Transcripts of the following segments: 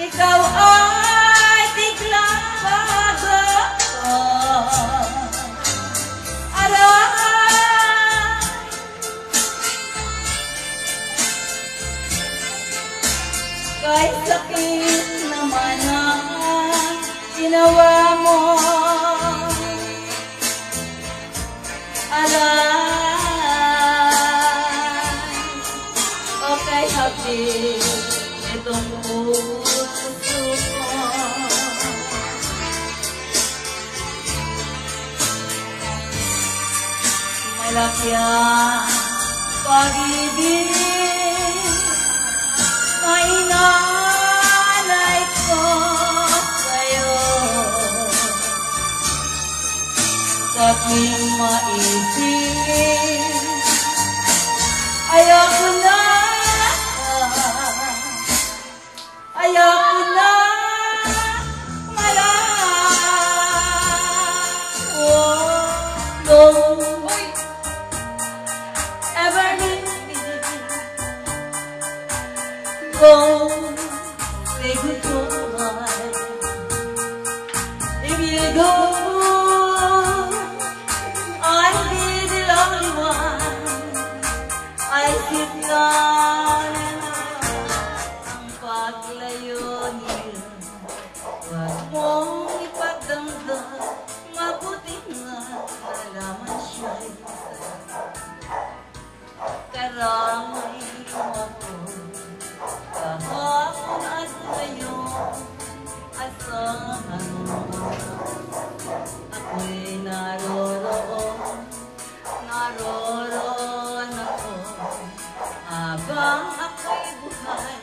ikaw ay biglang bago. Aray, kahit sakit naman ang ginawa mo, aray, okay happy itong puso ko. Malaki ang pag-ibig na inalay ko sa'yo. Kaping maisip, ayoko na, ayoko na malaw. Ever go, say goodbye. If you go, I'll be the lonely one. I sit down ang paglayo niya. Huwag mong ipagdamdam, mabuti nga nalaman siya'y karamay mo ako. Kahapon at ngayon, asahan mo. Ako'y naroroon ako. Habang ako'y buhay,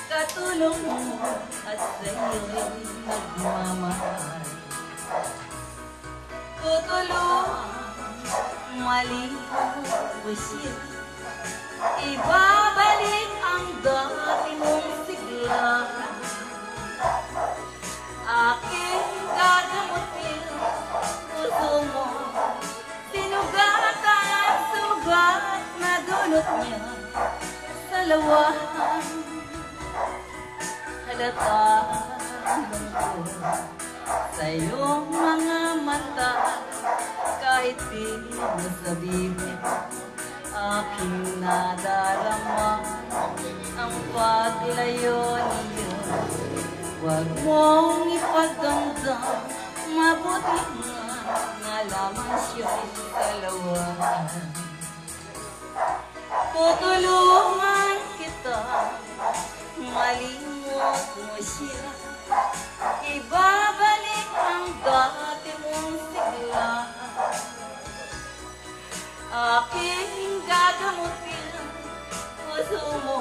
katulong mo at sa'yo'y nagmamahal. Tutulungan, malinaw mo siya. Ibabalik ang dati mong sigla. Aking gagamutin puso mo. Sinugatan, sugat na dulot niya sa lawahan. Halata lungkot sa iyong mga mata. Kahit di mo sabihin, aking nadarama ang paglayo niyo. Huwag mong ipagdamdam, mabuti nga lamang siya'y dalawa. Tutulungan kita, malimot mo siya. Ibabalik ang dati mong sigla. Aking gagamutin puso mo.